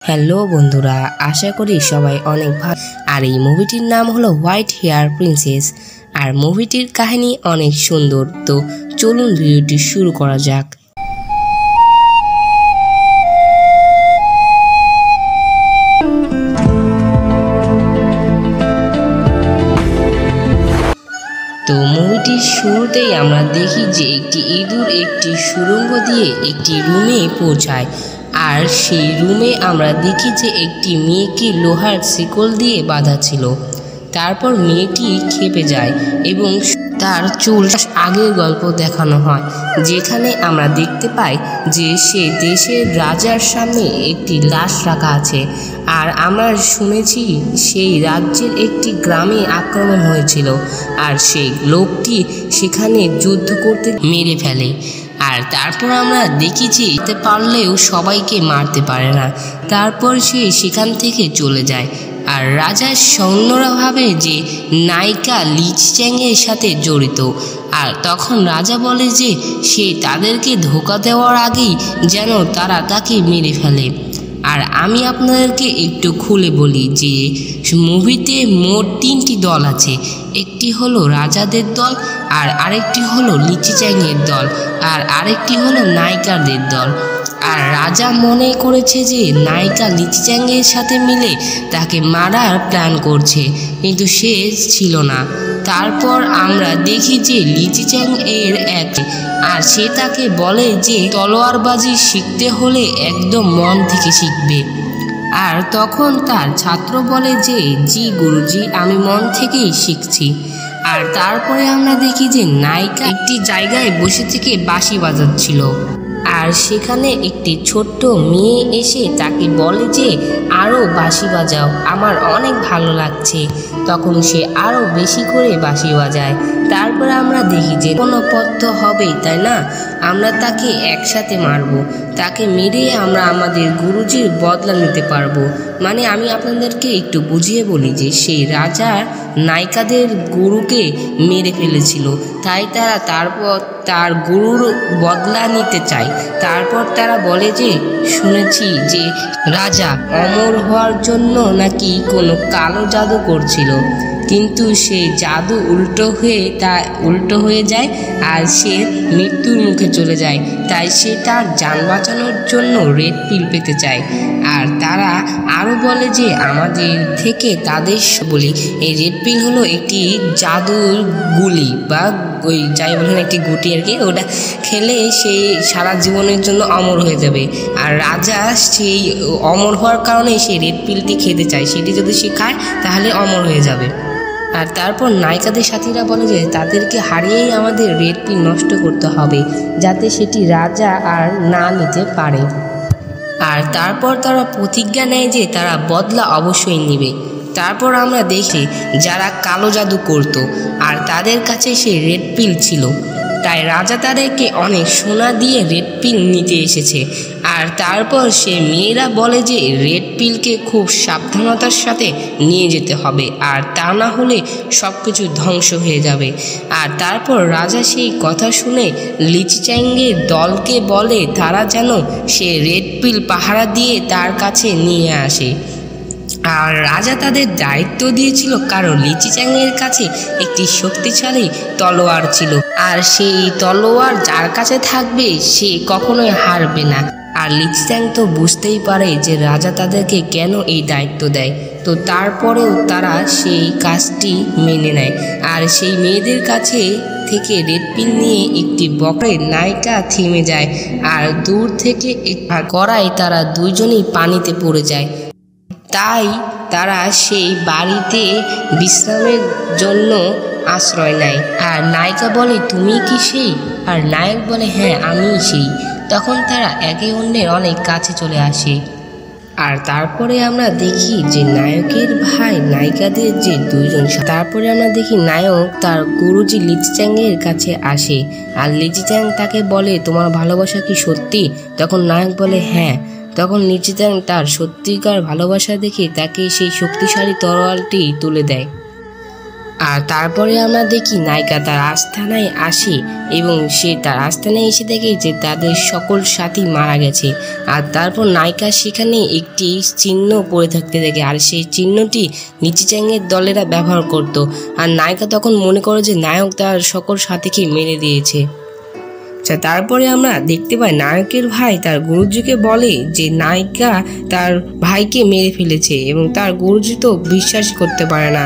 Hello বন্ধুরা, আশা করি সবাই অনেক ভালো। আর এই মুভিটির নাম হলো হোয়াইট হেয়ার প্রিন্সেস। আর মুভিটির কাহিনী অনেক সুন্দর। তো চলুন ভিডিওটি শুরু করা যাক। তো মুভিটির শুরুতেই আমরা দেখি যে একটি ইঁদুর একটি সুড়ঙ্গ দিয়ে একটি রুমে পৌঁছায়। আর সেই রুমে আমরা দেখি যে একটি মেয়েকে লোহার শিকল দিয়ে বাঁধা ছিল। তারপর মেয়েটি খেপে যায় এবং তার চুল আগের গল্প দেখানো হয়, যেখানে আমরা দেখতে পাই যে সে দেশের রাজার সামনে একটি লাশ রাখা আছে। আর আমরা শুনেছি সেই রাজ্যের একটি গ্রামে আক্রমণ হয়েছিল আর সেই লোকটি সেখানে যুদ্ধ করতে মেরে ফেলে। আর তারপর আমরা দেখি যে যেতে পারলেও সবাইকে মারতে পারে না। তারপর সে সেখান থেকে চলে যায়। আর রাজার সৈন্যরা ভাবে যে নায়িকা লিচি চ্যাংয়ের সাথে জড়িত। আর তখন রাজা বলে যে সে তাদেরকে ধোঁকা দেওয়ার আগেই যেন তারা তাকে মেরে ফেলে। আর আমি আপনাদেরকে একটু খুলে বলি যে মুভিতে মোট 3টি দল আছে। একটি হলো রাজাদের দল, আর আরেকটি হলো লিচি চ্যাংয়ের দল, আর আরেকটি হলো নায়িকাদের দল। আর রাজা মনে করেছে যে নায়িকা লিচি চ্যাংয়ের সাথে মিলে তাকে মারার প্ল্যান করছে, কিন্তু সে ছিল না। তারপর আমরা দেখি যে লিচি চ্যাং এর আর সে তাকে বলে যে তলোয়ারবাজি শিখতে হলে একদম মন থেকে শিখবে। আর তখন তার ছাত্র বলে যে জি গুরুজি, আমি মন থেকেই শিখছি। আর তারপরে আমরা দেখি যে নায়িকা একটি জায়গায় বসে থেকে বাঁশি বাজাচ্ছিল। আর সেখানে একটি ছোট্ট মেয়ে এসে তাকে বলে যে আরও বাঁশি বাজাও, আমার অনেক ভালো লাগছে। তখন সে আরও বেশি করে বাঁশি বাজায়। তারপরে আমরা দেখি যে কোনো পথ তো হবেই, তাই না? আমরা তাকে একসাথে মারবো। তাকে মেরে আমরা আমাদের গুরুজির বদলা নিতে পারবো। মানে আমি আপনাদেরকে একটু বুঝিয়ে বলি যে সেই রাজার নায়িকাদের গুরুকে মেরে ফেলেছিল, তাই তারা তারপর তার গুরুর বদলা নিতে চায়। তারপর তারা বলে যে শুনেছি যে রাজা অমর হওয়ার জন্য নাকি কোনো কালো জাদু করছিল, কিন্তু সে জাদু উল্টো হয়ে যায় আর সে মৃত্যুর মুখে চলে যায়। তাই সে তার যান বাঁচানোর জন্য রেড পিল পেতে চায়। আর তারা আরও বলে যে আমাদের থেকে তাদের বলি এই রেড পিল হলো একটি জাদুর গুলি বা ওই যাই বলেন একটি গুটি আর কি, ওটা খেলে সে সারা জীবনের জন্য অমর হয়ে যাবে। আর রাজা সেই অমর হওয়ার কারণে সেই রেড পিলটি খেতে চায়, সেটি যদি সে খায় তাহলে অমর হয়ে যাবে। আর তারপর নায়িকাদের সাথীরা বলে যে তাদেরকে হারিয়েই আমাদের রেড পিল নষ্ট করতে হবে, যাতে সেটি রাজা আর না নিতে পারে। আর তারপর তারা প্রতিজ্ঞা নেয় যে তারা বদলা অবশ্যই নেবে। তারপর আমরা দেখি যারা কালো জাদু করত আর তাদের কাছে সে রেড পিল ছিল, তাই রাজা তাদেরকে অনেক সোনা দিয়ে রেড পিল নিতে এসেছে। আর তারপর সে মেয়েরা বলে যে রেড পিলকে খুব সাবধানতার সাথে নিয়ে যেতে হবে, আর তা না হলে সব কিছু ধ্বংস হয়ে যাবে। আর তারপর রাজা সেই কথা শুনে লিচি চ্যাংয়ের দলকে বলে তারা যেন সে রেড পিল পাহারা দিয়ে তার কাছে নিয়ে আসে। আর রাজা তাদের দায়িত্ব দিয়েছিল, কারণ লিচি চ্যাংয়ের কাছে একটি শক্তিশালী তলোয়ার ছিল, আর সেই তলোয়ার যার কাছে থাকবে সে কখনোই হারবে না। আর লিচি চ্যাং তো বুঝতেই পারে যে রাজা তাদেরকে কেন এই দায়িত্ব দেয়, তো তারপরেও তারা সেই কাজটি মেনে নেয়। আর সেই মেয়েদের কাছে থেকে রেড পিল নিয়ে একটি বক্রে নায়িকা থেমে যায়, আর দূর থেকে করায় তারা দুইজনই পানিতে পড়ে যায়। তাই তারা সেই বাড়িতে বিশ্রামের জন্য আশ্রয় নেয়। আর নায়িকা বলে তুমি কি সেই? আর নায়ক বলে হ্যাঁ আমি সেই। তখন তারা একে অন্যের অনেক কাছে চলে আসে। আর তারপরে আমরা দেখি যে নায়কের ভাই নায়িকাদের যে দুইজন, তারপরে আমরা দেখি নায়ক তার গুরুজি লিচি চ্যাংয়ের কাছে আসে। আর লিচি চ্যাং তাকে বলে তোমার ভালোবাসা কি সত্যি? তখন নায়ক বলে হ্যাঁ। তখন লিচি চ্যাং তার সত্যিকার ভালোবাসা দেখে তাকে সেই শক্তিশালী তরোয়ালটি তুলে দেয়। আর তারপরে আমরা দেখি নায়িকা তার আস্তানায় আসে এবং সে তার আস্তানায় এসে দেখে যে তাদের সকল সাথী মারা গেছে। আর তারপর নায়িকা সেখানে একটি চিহ্ন পড়ে থাকতে দেখে, আর সেই চিহ্নটি নিচিচাঙ্গের দলেরা ব্যবহার করত। আর নায়িকা তখন মনে করে যে নায়ক তার সকল সাথীকে মেরে দিয়েছে। তারপরে আমরা দেখতে পাই নায়কের ভাই তার গুরুজিকে বলে যে নায়িকা তার ভাইকে মেরে ফেলেছে এবং তার গুরুজি তো বিশ্বাস করতে পারে না।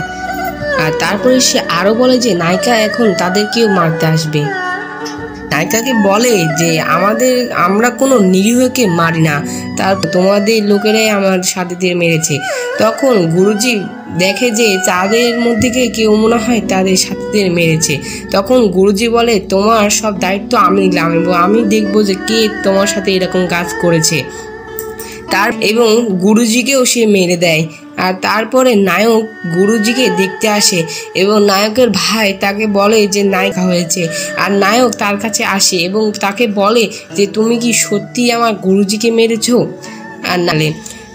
আর তারপরে সে আরো বলে যে নায়িকা এখন তাদেরকেও মারতে আসবে। নায়িকাকে বলে যে আমরা কোনো নিরীহকে মারি না, তার তোমাদের লোকেরাই আমার সাথীদের মেরেছে। তখন গুরুজি দেখে যে তাদের মধ্যে কেউ মনে হয় তাদের সাথীদের মেরেছে। তখন গুরুজি বলে তোমার সব দায়িত্ব আমি নিলাম এবং আমি দেখবো যে কে তোমার সাথে এরকম কাজ করেছে। এবং গুরুজিকেও সে মেরে দেয়। আর তারপরে নায়ক গুরুজিকে দেখতে আসে এবং নায়কের ভাই তাকে বলে যে নায়িকা হয়েছে। আর নায়ক তার কাছে আসে এবং তাকে বলে যে তুমি কি সত্যি আমার গুরুজিকে মেরেছো? আর নালে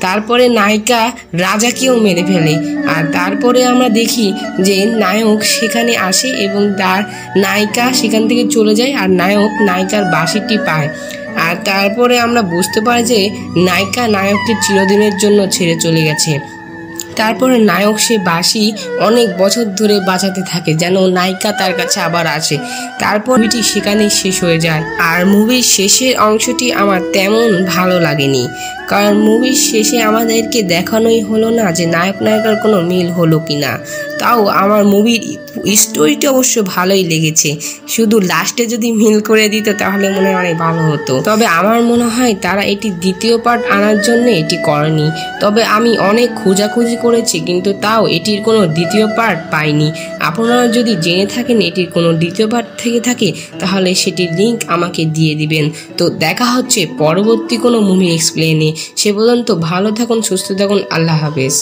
তারপরে নায়িকা রাজাকেও মেরে ফেলে। আর তারপরে আমরা দেখি যে নায়ক সেখানে আসে এবং তার নায়িকা সেখান থেকে চলে যায়। আর নায়ক নায়িকার বাঁশিটি পায়। আর তারপরে আমরা বুঝতে পারি যে নায়িকা নায়ককে চিরদিনের জন্য ছেড়ে চলে গেছে। তারপরে নায়ক সে বাঁশি অনেক বছর ধরে বাজাতে থাকে যেন নায়িকা তার কাছে আবার আসে। তারপর মুভিটি সেখানেই শেষ হয়ে যায়। আর মুভির শেষের অংশটি আমার তেমন ভালো লাগেনি, কারণ মুভির শেষে আমাদেরকে দেখানোই হলো না যে নায়ক নায়িকার কোনো মিল হলো কিনা। তাও আমার মুভির স্টোরিটা অবশ্য ভালোই লেগেছে, শুধু লাস্টে যদি মিল করে দিত তাহলে মনে হয় অনেক ভালো হতো। তবে আমার মনে হয় তারা এটি দ্বিতীয় পার্ট আনার জন্য এটি করেনি। তবে আমি অনেক খোঁজাখুঁজি করেছি কিন্তু তাও এটির কোনো দ্বিতীয় পার্ট পাইনি। আপনারা যদি জেনে থাকেন এটির কোনো দ্বিতীয় পার্ট থেকে থাকে তাহলে সেটির লিঙ্ক আমাকে দিয়ে দিবেন। তো দেখা হচ্ছে পরবর্তী কোনো মুভি এক্সপ্লেনে। সে পর্যন্ত ভালো থাকুন, সুস্থ থাকুন, আল্লাহ হাফেজ।